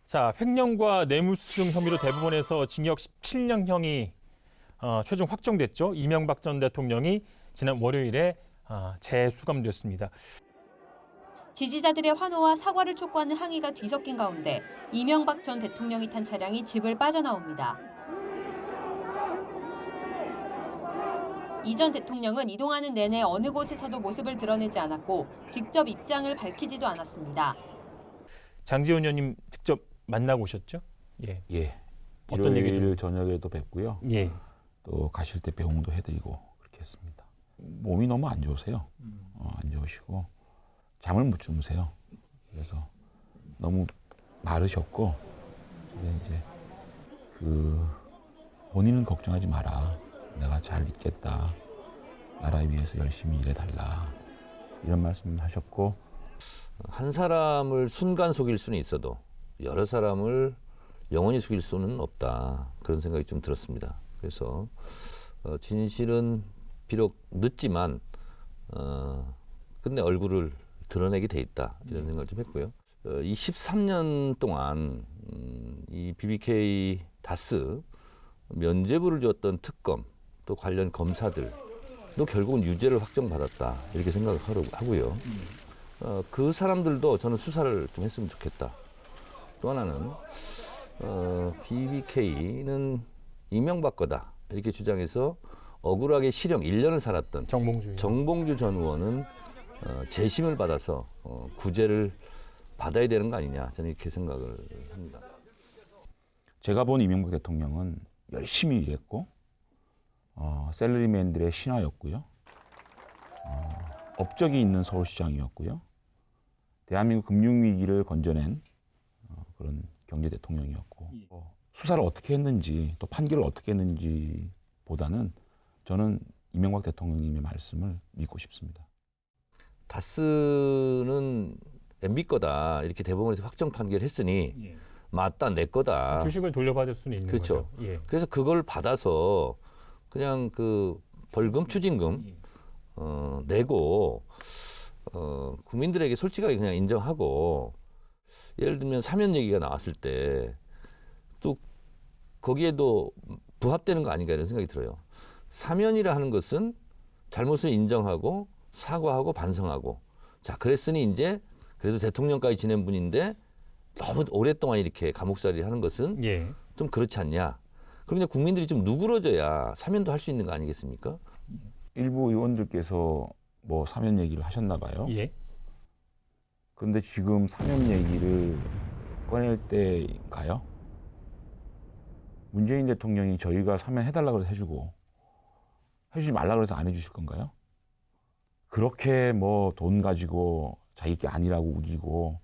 자, 횡령과 뇌물수증 혐의로 대법원에서 징역 17년형이 최종 확정됐죠. 이명박 전 대통령이 지난 월요일에 재수감됐습니다. 지지자들의 환호와 사과를 촉구하는 항의가 뒤섞인 가운데 이명박 전 대통령이 탄 차량이 집을 빠져나옵니다. 이 전 대통령은 이동하는 내내 어느 곳에서도 모습을 드러내지 않았고 직접 입장을 밝히지도 않았습니다. 장제원 의원님 직접 만나고 오셨죠? 예. 예. 어떤 얘기 좀? 일요일 저녁에도 뵙고요. 예. 또 가실 때 배웅도 해드리고 그렇게 했습니다. 몸이 너무 안 좋으세요. 안 좋으시고 잠을 못 주무세요. 그래서 너무 마르셨고 이제 본인은 걱정하지 마라. 내가 잘 있겠다. 나라 위해서 열심히 일해달라. 이런 말씀 하셨고 한 사람을 순간 속일 수는 있어도 여러 사람을 영원히 속일 수는 없다. 그런 생각이 좀 들었습니다. 그래서 진실은 비록 늦지만 끝내 얼굴을 드러내게 돼 있다. 이런 생각을 좀 했고요. 이 13년 동안 이 BBK 다스 면죄부를 줬던 특검 또 관련 검사들도 결국은 유죄를 확정받았다. 이렇게 생각을 하고요. 그 사람들도 저는 수사를 좀 했으면 좋겠다. 또 하나는 BBK는 이명박 거다 이렇게 주장해서 억울하게 실형 1년을 살았던 정봉주 전 의원은 재심을 받아서 구제를 받아야 되는 거 아니냐 저는 이렇게 생각을 합니다. 제가 본 이명박 대통령은 열심히 일했고 셀러리맨들의 신하였고요. 업적이 있는 서울시장이었고요. 대한민국 금융위기를 건져낸 그런 경제 대통령이었고 수사를 어떻게 했는지 또 판결을 어떻게 했는지 보다는 저는 이명박 대통령님의 말씀을 믿고 싶습니다. 다스는 MB 거다 이렇게 대법원에서 확정 판결했으니 예. 맞다 내 거다. 주식을 돌려받을 수는 있는 그렇죠. 거죠. 예. 그래서 그걸 받아서 그냥 그 벌금 추징금 내고 국민들에게 솔직하게 그냥 인정하고 예를 들면 사면 얘기가 나왔을 때 또 거기에도 부합되는 거 아닌가 이런 생각이 들어요. 사면이라 하는 것은 잘못을 인정하고 사과하고 반성하고 자 그랬으니 이제 그래도 대통령까지 지낸 분인데 너무 오랫동안 이렇게 감옥살이 하는 것은 예. 좀 그렇지 않냐. 그럼 이제 국민들이 좀 누그러져야 사면도 할 수 있는 거 아니겠습니까? 일부 의원들께서 뭐 사면 얘기를 하셨나 봐요. 예. 그런데 지금 사면 얘기를 꺼낼 때인가요? 문재인 대통령이 저희가 사면 해달라고 해서 해주고 해주지 말라고 해서 안 해주실 건가요? 그렇게 뭐 돈 가지고 자기 게 아니라고 우기고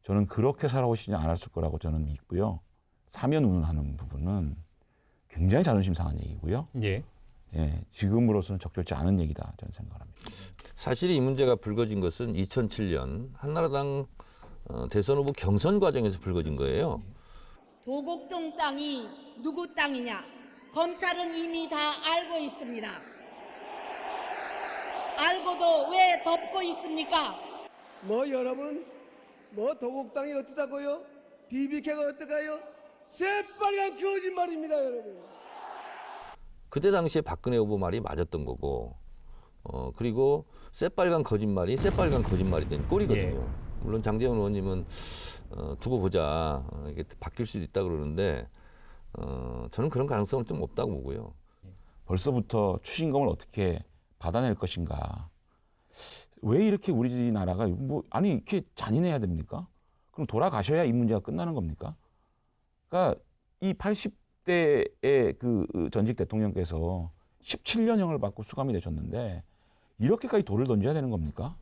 저는 그렇게 살아오시지 않았을 거라고 저는 믿고요. 사면 운운하는 부분은 굉장히 자존심 상한 얘기고요. 예. 예, 지금으로서는 적절치 않은 얘기다 저는 생각합니다. 사실 이 문제가 불거진 것은 2007년 한나라당 대선 후보 경선 과정에서 불거진 거예요. 도곡동 땅이 누구 땅이냐? 검찰은 이미 다 알고 있습니다. 알고도 왜 덮고 있습니까? 뭐 여러분, 뭐 도곡땅이 어떠다고요? BBK가 어떠가요? 새빨간 거짓말입니다, 여러분. 그때 당시에 박근혜 후보 말이 맞았던 거고 그리고 새빨간 거짓말이 새빨간 거짓말이 된 꼴이거든요. 예. 물론 장제원 의원님은 두고 보자 이게 바뀔 수도 있다 그러는데 저는 그런 가능성은 좀 없다고 보고요. 벌써부터 추징금을 어떻게 받아낼 것인가. 왜 이렇게 우리나라가 아니 이렇게 잔인해야 됩니까? 그럼 돌아가셔야 이 문제가 끝나는 겁니까? 그러니까 이 80대의 그 전직 대통령께서 17년형을 받고 수감이 되셨는데 이렇게까지 돌을 던져야 되는 겁니까?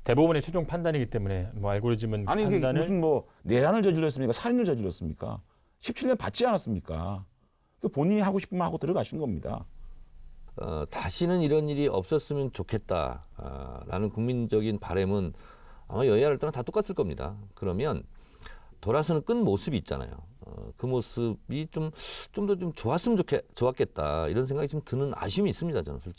대법원의 최종 판단이기 때문에 뭐 알고리즘은 아니 이게 판단을 무슨 뭐 내란을 저질렀습니까? 살인을 저질렀습니까? 17년 받지 않았습니까? 본인이 하고 싶으면 하고 들어가신 겁니다. 다시는 이런 일이 없었으면 좋겠다라는 국민적인 바람은 아마 여야를 떠나 다 똑같을 겁니다. 그러면 돌아서는 끈 모습이 있잖아요. 그 모습이 좀 더 좀 좋았겠다 이런 생각이 좀 드는 아쉬움이 있습니다. 저는 솔직히.